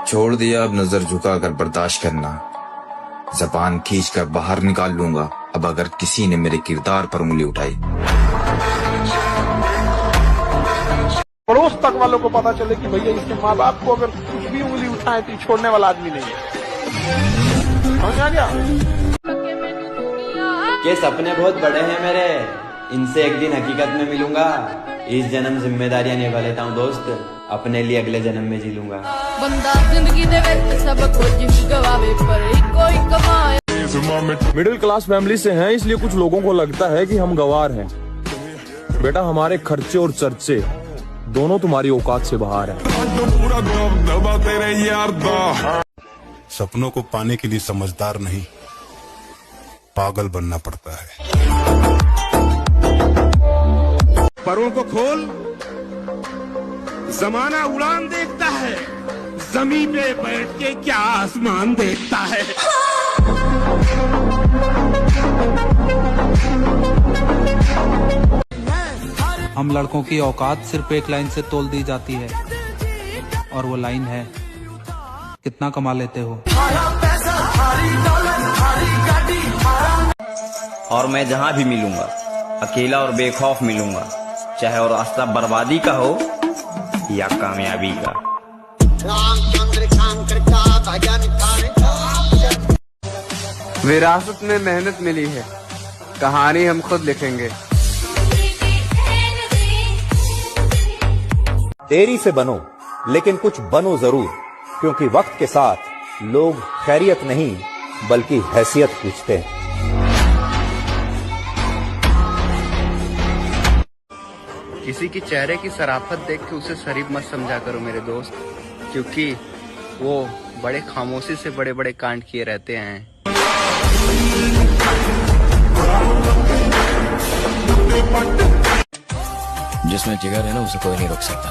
छोड़ दिया अब नजर झुकाकर बर्दाश्त करना, जबान खींच कर बाहर निकाल लूंगा अब अगर किसी ने मेरे किरदार पर उंगली उठाई। पड़ोस तक वालों को पता चले कि भैया इसके माँ बाप को अगर कुछ भी उंगली उठाए तो छोड़ने वाला आदमी नहीं है। समझ आ गया? ये सपने बहुत बड़े हैं मेरे, इनसे एक दिन हकीकत में मिलूंगा। इस जन्म जिम्मेदारियां निभा लेता हूँ दोस्त, अपने लिए अगले जन्म में जी लूंगा। बंदा जिंदगी दे विच सब कुछ गवावे पर कोई कमाए। मिडिल क्लास फैमिली से हैं, इसलिए कुछ लोगों को लगता है कि हम गवार हैं। बेटा हमारे खर्चे और चर्चे दोनों तुम्हारी औकात से बाहर हैं। सपनों को पाने के लिए समझदार नहीं, पागल बनना पड़ता है। परों को खोल, जमाना उड़ान देखता है, जमीन पे बैठ के क्या आसमान देखता है। हम लड़कों की औकात सिर्फ एक लाइन से तोल दी जाती है, और वो लाइन है कितना कमा लेते हो। और मैं जहाँ भी मिलूंगा अकेला और बेखौफ मिलूंगा, चाहे वो रास्ता बर्बादी का हो या कामयाबी का। विरासत में मेहनत मिली है, कहानी हम खुद लिखेंगे। देरी से बनो लेकिन कुछ बनो जरूर, क्योंकि वक्त के साथ लोग खैरियत नहीं बल्कि हैसियत पूछते हैं। किसी की चेहरे की सराफत देख के उसे शरीफ मत समझा करो मेरे दोस्त, क्योंकि वो बड़े खामोशी से बड़े बड़े कांड किए रहते हैं। जिसमें जिगर है ना उसे कोई नहीं रोक सकता।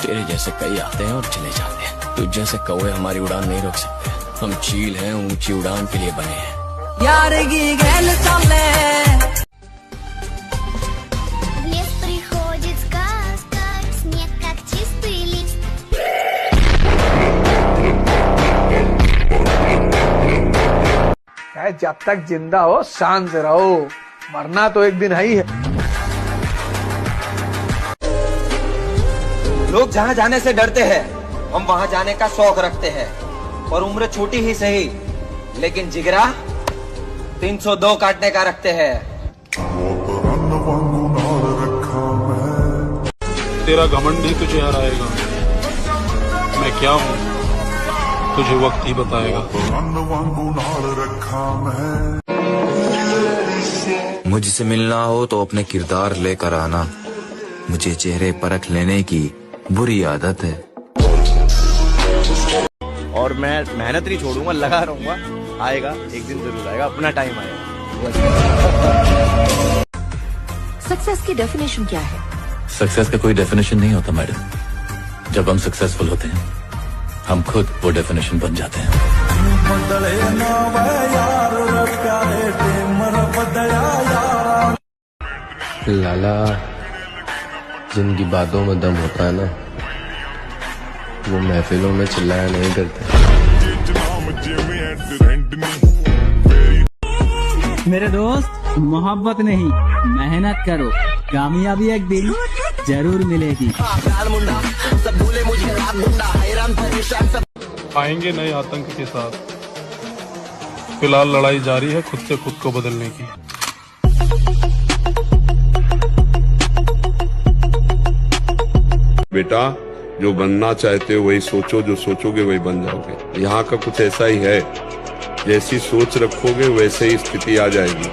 तेरे जैसे कई आते हैं और चले जाते हैं, तुझ जैसे कौवे हमारी उड़ान नहीं रोक सकते। हम चील हैं, ऊंची उड़ान के लिए बने हैं। यार की गैल चले जब तक जिंदा हो शांत से रहो, मरना तो एक दिन है ही है। लोग जहाँ जाने से डरते हैं, हम वहाँ जाने का शौक रखते हैं। और उम्र छोटी ही सही, लेकिन जिगरा 302 काटने का रखते हैं। तेरा घमंड ही तुझे हराएगा। मैं क्या हूँ तुझे वक्त ही बताएगा। मुझसे मिलना हो तो अपने किरदार लेकर आना, मुझे चेहरे परख लेने की बुरी आदत है। और मैं मेहनत नहीं छोड़ूंगा, लगा रहूंगा। आएगा एक दिन जरूर आएगा, अपना टाइम आएगा। सक्सेस की डेफिनेशन क्या है? सक्सेस का कोई डेफिनेशन नहीं होता मैडम। जब हम सक्सेसफुल होते हैं हम खुद वो डेफिनेशन बन जाते हैं। लाला, जिनकी बातों में दम होता है ना, वो महफिलों में चिल्लाया नहीं करते। मेरे दोस्त, मोहब्बत नहीं मेहनत करो, कामयाबी एक दिन जरूर मिलेगी। आएंगे नए आतंक के साथ, फिलहाल लड़ाई जारी है खुद से खुद को बदलने की। बेटा, जो बनना चाहते हो वही सोचो, जो सोचोगे वही बन जाओगे। यहाँ का कुछ ऐसा ही है, जैसी सोच रखोगे वैसे ही स्थिति आ जाएगी।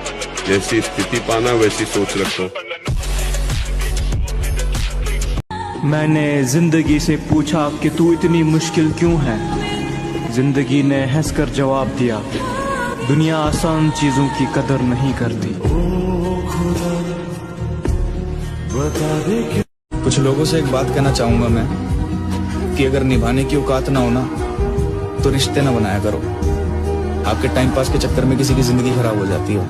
जैसी स्थिति पाना वैसी सोच रखो। मैंने जिंदगी से पूछा कि तू इतनी मुश्किल क्यों है। जिंदगी ने हंसकर जवाब दिया, दुनिया आसान चीजों की कदर नहीं करती। कुछ लोगों से एक बात कहना चाहूंगा मैं, कि अगर निभाने की औकात ना हो ना तो रिश्ते ना बनाया करो। आपके टाइम पास के चक्कर में किसी की जिंदगी खराब हो जाती है।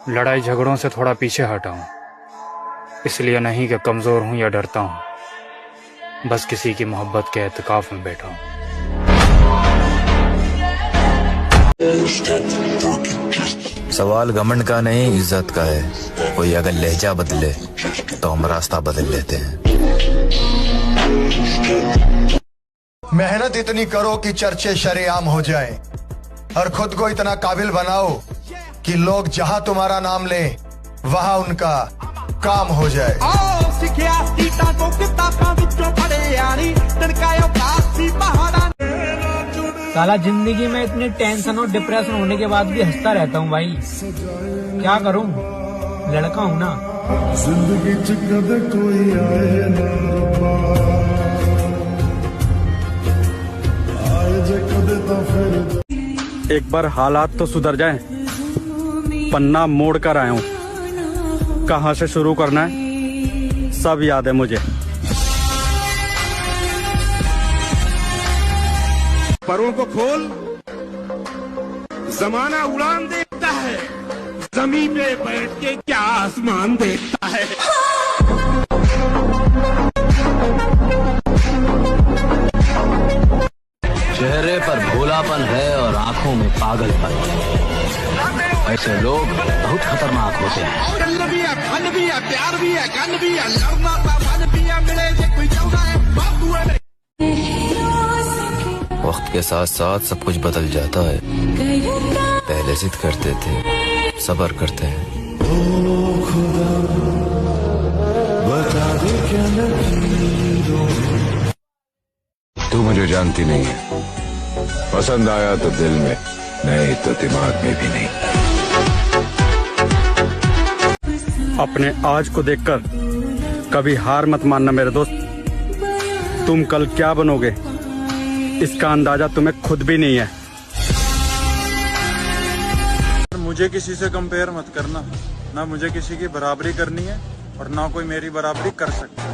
लड़ाई झगड़ों से थोड़ा पीछे हटा हूं, इसलिए नहीं कि कमजोर हूं या डरता हूं, बस किसी की मोहब्बत के एहतिकाफ में बैठा हूँ। सवाल घमंड का नहीं, इज्जत का है। कोई अगर लहजा बदले तो हम रास्ता बदल लेते हैं। मेहनत इतनी करो कि चर्चे शरेआम हो जाए और खुद को इतना काबिल बनाओ कि लोग जहां तुम्हारा नाम लें वहां उनका काम हो जाए। साला जिंदगी में इतनी टेंशन और डिप्रेशन होने के बाद भी हंसता रहता हूँ भाई। क्या करूँ, लड़का हूँ ना। जिंदगी च कदे कोई आए ना रब्बा, आए जे कदे तो फिर। एक बार हालात तो सुधर जाएं, पन्ना मोड़ कर आया हूँ। कहाँ से शुरू करना है सब याद है मुझे। परों को खोल, जमाना उड़ान देखता है, जमीन पे बैठ के क्या आसमान देखता है। चेहरे पर भोलापन है और आंखों में पागलपन। ऐसे लोग बहुत खतरनाक होते हैं। गल भी है, फन भी है, प्यार भी है, गन भी है, लड़ना का मन भी है, मिले जे कोई चाहता है बाबू है। वक्त के साथ साथ सब कुछ बदल जाता है। पहले जिद करते थे, सब्र करते हैं। तू मुझे जानती नहीं है, पसंद आया तो दिल में, नहीं तो दिमाग में भी नहीं। अपने आज को देखकर कभी हार मत मानना मेरे दोस्त। तुम कल क्या बनोगे इसका अंदाजा तुम्हें खुद भी नहीं है। मुझे किसी से कंपेयर मत करना, ना मुझे किसी की बराबरी करनी है और ना कोई मेरी बराबरी कर सकता है।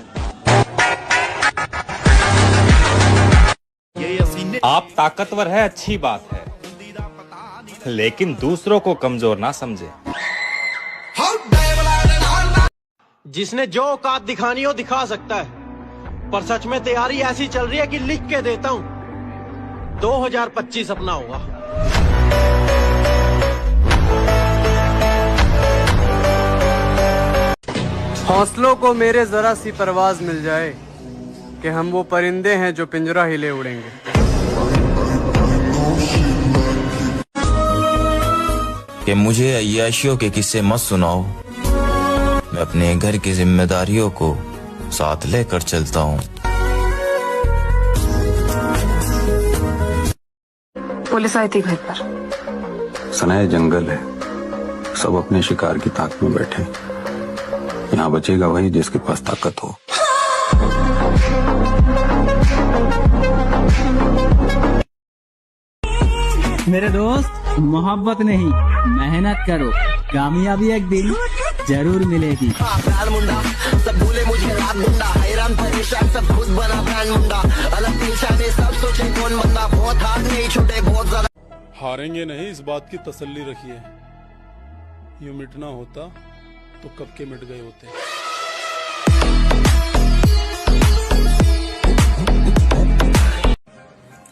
आप ताकतवर है, अच्छी बात है, लेकिन दूसरों को कमजोर ना समझे। जिसने जो औकात दिखानी हो दिखा सकता है, पर सच में तैयारी ऐसी चल रही है कि लिख के देता हूं 2025 अपना होगा। हौसलों को मेरे जरा सी परवाज मिल जाए कि हम वो परिंदे हैं जो पिंजरा ही ले उड़ेंगे। कि मुझे अय्याशियों के किस्से मत सुनाओ, मैं अपने घर की जिम्मेदारियों को साथ लेकर चलता हूँ। पुलिस आई थी घर पर। सनाए जंगल है, सब अपने शिकार की ताक में बैठे। यहाँ बचेगा वही जिसके पास ताकत हो। मेरे दोस्त, मोहब्बत नहीं, मेहनत करो, कामयाबी एक दिन जरूर मिलेगी। सब भूले मुझे रात गुंडा, हैरान परेशान सब खुद बना ब्रांड मुंडा। अलग निशाने सब सोचे कौन बंदा, बहुत हाथ नहीं छूटे बहुत ज्यादा। हारेंगे नहीं, इस बात की तसल्ली रखिए। यूं मिटना होता तो कब के मिट गए होते।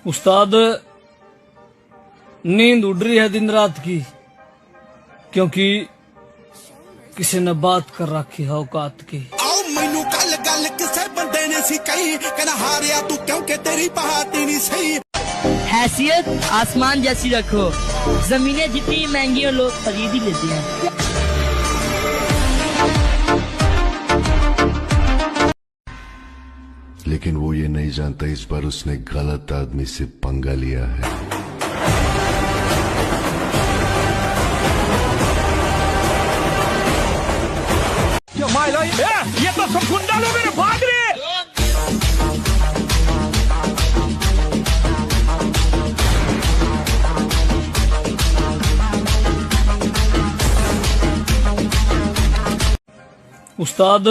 उस्ताद, नींद उड़ रही है दिन रात की, क्योंकि किसी ने बात कर रखी है औकात की। आओ मैनू गल गल किसे बंदे ने सी कही, कहना हारिया तू क्योंकि तेरी बहाती नहीं सही। हैसियत आसमान जैसी रखो, जमीनें जितनी महंगी हो लोग खरीद ही लेते हैं। लेकिन वो ये नहीं जानता इस बार उसने गलत आदमी से पंगा लिया है। ये तो सब गुंडा लोग हैं, भाग रहे। उस्ताद,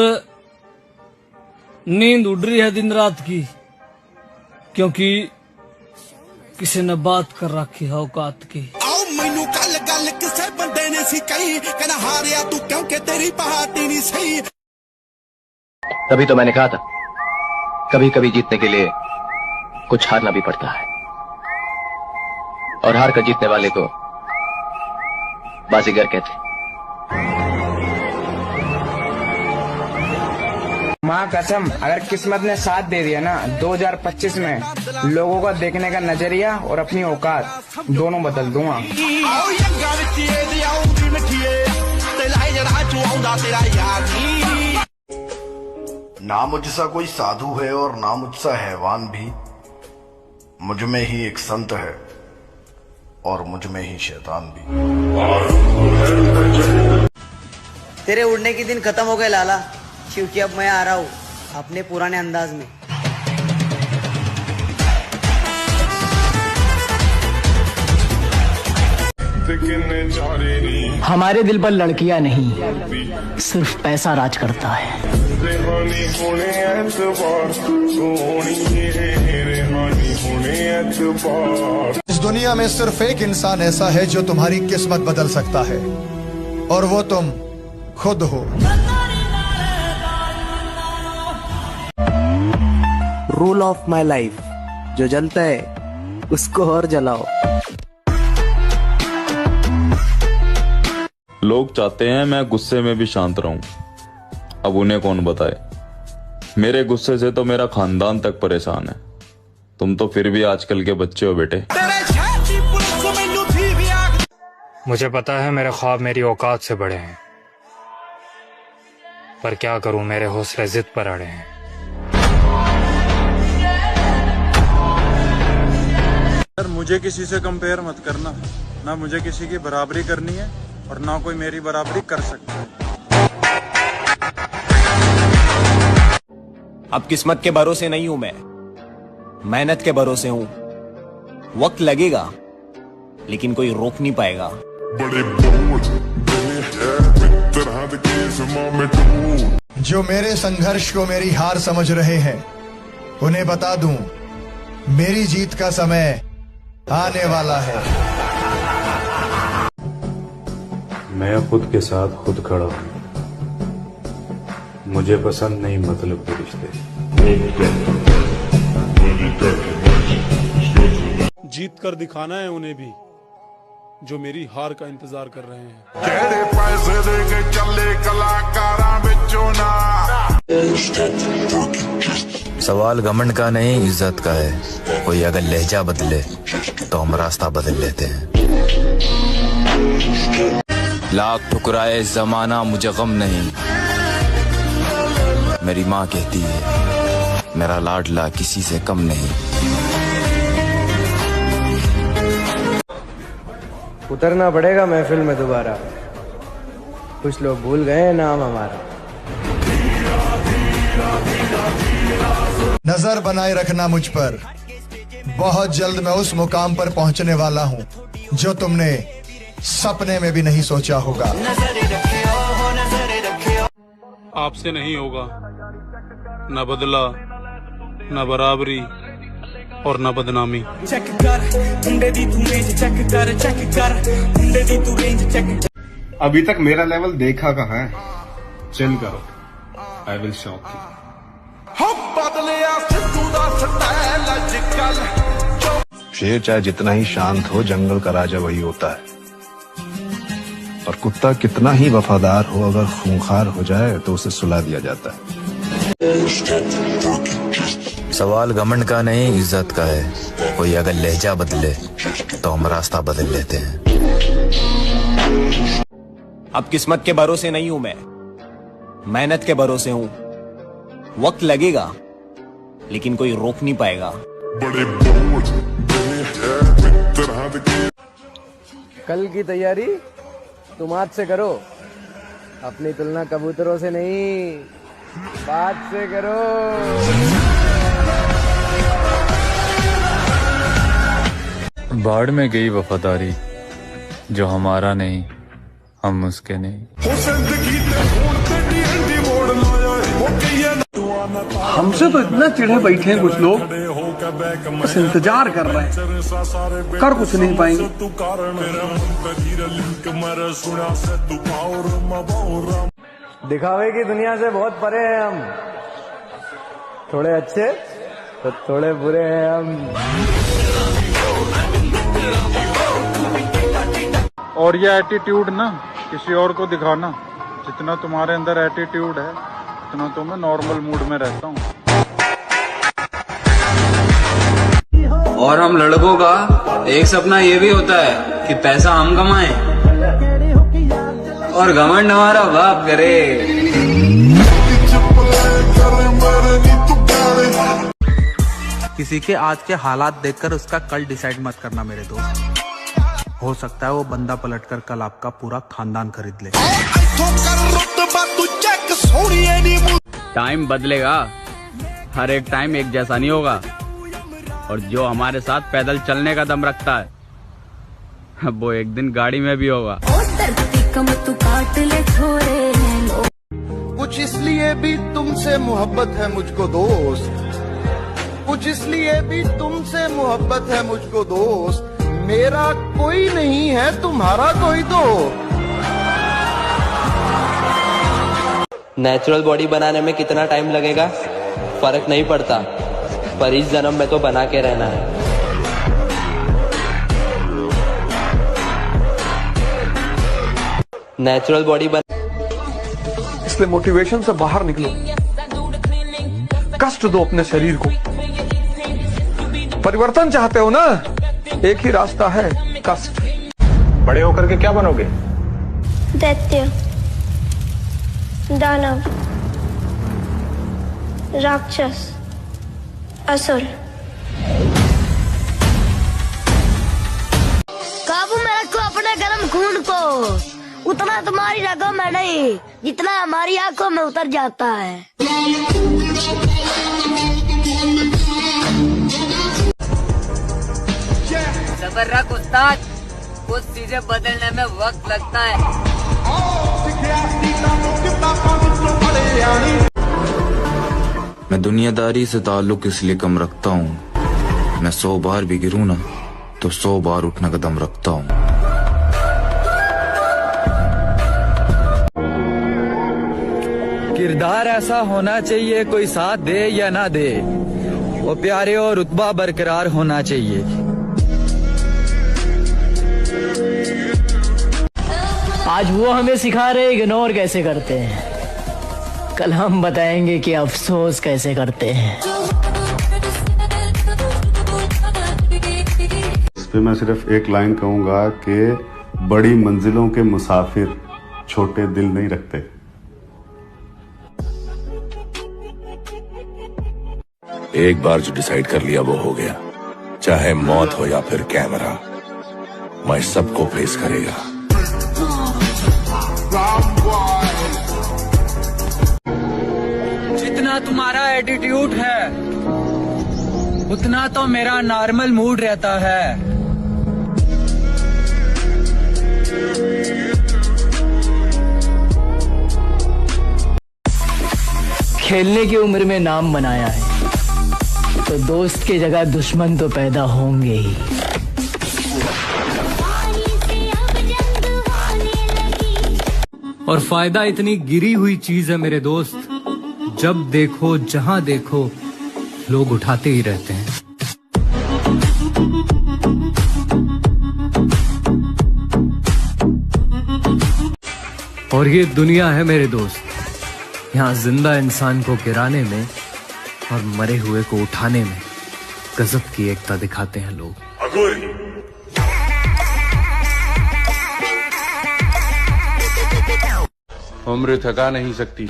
नींद उड़ रही है दिन रात की, क्योंकि किसी ने बात कर रखी है औकात की। आओ मैनू गल गल किसे बंदे ने सी कही, कहना हारिया तू क्योंकि तेरी बहाती नहीं सही। तभी तो मैंने कहा था कभी कभी जीतने के लिए कुछ हारना भी पड़ता है, और हार कर जीतने वाले को बाजीगर कहते हैं। माँ कसम, अगर किस्मत ने साथ दे दिया ना, 2025 में लोगों का देखने का नजरिया और अपनी औकात दोनों बदल दूंगा। ना मुझसा कोई साधु है और ना मुझसा हैवान भी, मुझ में ही एक संत है और मुझ में ही शैतान भी। तेरे उड़ने के दिन खत्म हो गए लाला, क्योंकि अब मैं आ रहा हूँ अपने पुराने अंदाज में। हमारे दिल पर लड़कियां नहीं, सिर्फ पैसा राज करता है। इस दुनिया में सिर्फ एक इंसान ऐसा है जो तुम्हारी किस्मत बदल सकता है, और वो तुम खुद हो। रूल ऑफ माई लाइफ, जो जलता है उसको और जलाओ। लोग चाहते हैं मैं गुस्से में भी शांत रहूं, अब उन्हें कौन बताए। मेरे गुस्से से तो मेरा खानदान तक परेशान है। तुम तो फिर भी आजकल के बच्चे हो बेटे। मुझे पता है मेरे ख्वाब मेरी औकात से बड़े हैं, पर क्या करूं, मेरे हौसले जिद पर अड़े हैं। मुझे किसी से कंपेयर मत करना, ना मुझे किसी की बराबरी करनी है और ना कोई मेरी बराबरी कर सकता है। अब किस्मत के भरोसे नहीं हूं मैं, मेहनत के भरोसे हूं। वक्त लगेगा लेकिन कोई रोक नहीं पाएगा। जो मेरे संघर्ष को मेरी हार समझ रहे हैं, उन्हें बता दूं, मेरी जीत का समय आने वाला है। मैं खुद के साथ खुद खड़ा हूं, मुझे पसंद नहीं मतलब के रिश्ते। जीत कर दिखाना है उन्हें भी, जो मेरी हार का इंतजार कर रहे हैं। सवाल घमंड का नहीं, इज्जत का है। कोई अगर लहजा बदले तो हम रास्ता बदल लेते हैं। लाख ठुकराए जमाना, मुझे गम नहीं। मेरी माँ कहती है मेरा लाडला किसी से कम नहीं। उतरना पड़ेगा महफिल में दोबारा, कुछ लोग भूल गए नाम हमारा। नजर बनाए रखना मुझ पर, बहुत जल्द मैं उस मुकाम पर पहुंचने वाला हूं जो तुमने सपने में भी नहीं सोचा होगा। आपसे नहीं होगा न बदला, न बराबरी और न बदनामी। अभी तक मेरा लेवल देखा कहाँ है? चिल करो, आई विल शॉक यू। शेर चाहे जितना ही शांत हो, जंगल का राजा वही होता है। और कुत्ता कितना ही वफादार हो, अगर खूंखार हो जाए तो उसे सुला दिया जाता है। सवाल घमंड का नहीं, इज्जत का है। कोई अगर लहजा बदले तो हम रास्ता बदल लेते हैं। अब किस्मत के भरोसे नहीं हूं मैं, मेहनत के भरोसे हूं। वक्त लगेगा लेकिन कोई रोक नहीं पाएगा। कल की तैयारी तुम आज से करो, अपनी तुलना कबूतरों से नहीं, बात से करो। बाढ़ में गई वफादारी, जो हमारा नहीं, हम उसके नहीं। हमसे तो इतना चिढ़े बैठे हैं कुछ लोग, बस इंतजार कर रहे हैं, कर कुछ नहीं पाएंगे। दिखावे की दुनिया से बहुत परे हैं हम, थोड़े अच्छे तो थोड़े बुरे हैं हम। और ये एटीट्यूड ना किसी और को दिखाना, जितना तुम्हारे अंदर एटीट्यूड है उतना तो मैं नॉर्मल मूड में रहता हूँ। और हम लड़कों का एक सपना ये भी होता है कि पैसा हम कमाएं और घमंड हमारा बाप करे। किसी के आज के हालात देखकर उसका कल डिसाइड मत करना मेरे दोस्त। हो सकता है वो बंदा पलटकर कल आपका पूरा खानदान खरीद ले। टाइम बदलेगा, हर एक टाइम एक जैसा नहीं होगा। और जो हमारे साथ पैदल चलने का दम रखता है वो एक दिन गाड़ी में भी होगा। कुछ इसलिए भी तुमसे मोहब्बत है मुझको दोस्त, कुछ इसलिए भी तुमसे मोहब्बत है मुझको दोस्त। मेरा कोई नहीं है तुम्हारा कोई तो। नेचुरल बॉडी बनाने में कितना टाइम लगेगा फर्क नहीं पड़ता, पर इस जन्म में तो बना के रहना है। नेचुरल बॉडी इसलिए मोटिवेशन से बाहर निकलो, कष्ट दो अपने शरीर को। परिवर्तन चाहते हो ना, एक ही रास्ता है, कष्ट। बड़े होकर के क्या बनोगे? दैत्य, दानव, राक्षस, असुर। काबू में रखो अपने गर्म खून को, उतना तुम्हारी रगों में नहीं जितना हमारी आंखों में उतर जाता है। सबर रख उस्ताद, कुछ चीजें बदलने में वक्त लगता है। मैं दुनियादारी से ताल्लुक इसलिए कम रखता हूँ, मैं 100 बार भी गिरूँ ना तो 100 बार उठने का दम रखता हूँ। किरदार ऐसा होना चाहिए, कोई साथ दे या ना दे, वो प्यारे और रुतबा बरकरार होना चाहिए। आज वो हमें सिखा रहे इग्नोर कैसे करते हैं, कल हम बताएंगे कि अफसोस कैसे करते हैं। इस पे मैं सिर्फ एक लाइन कहूंगा कि बड़ी मंजिलों के मुसाफिर छोटे दिल नहीं रखते। एक बार जो डिसाइड कर लिया वो हो गया, चाहे मौत हो या फिर कैमरा, मैं सबको फेस करेगा। जितना तुम्हारा एटीट्यूड है उतना तो मेरा नॉर्मल मूड रहता है। खेलने की उम्र में नाम बनाया है तो दोस्त की जगह दुश्मन तो पैदा होंगे ही। और फायदा इतनी गिरी हुई चीज है मेरे दोस्त, जब देखो जहां देखो लोग उठाते ही रहते हैं। और ये दुनिया है मेरे दोस्त, यहाँ जिंदा इंसान को गिराने में और मरे हुए को उठाने में गजब की एकता दिखाते हैं लोग। उम्र थका नहीं सकती,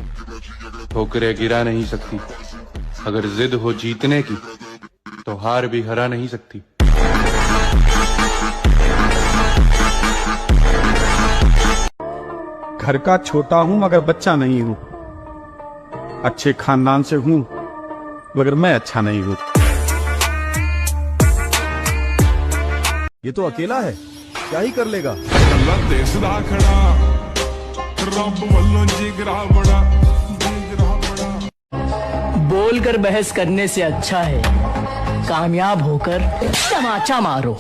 ठोकरें गिरा नहीं सकती, अगर जिद हो जीतने की तो हार भी हरा नहीं सकती। घर का छोटा हूं मगर बच्चा नहीं हूं, अच्छे खानदान से हूं मगर मैं अच्छा नहीं हूं। ये तो अकेला है, क्या ही कर लेगा। बोलकर बहस करने से अच्छा है कामयाब होकर तमाचा मारो।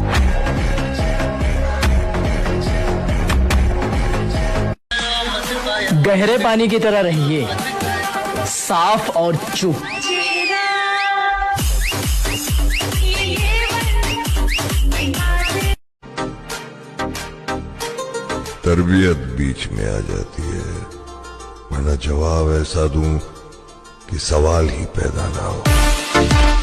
गहरे पानी की तरह रहिए, साफ और चुप। तरबियत बीच में आ जाती है, वरना जवाब ऐसा दूं कि सवाल ही पैदा ना हो।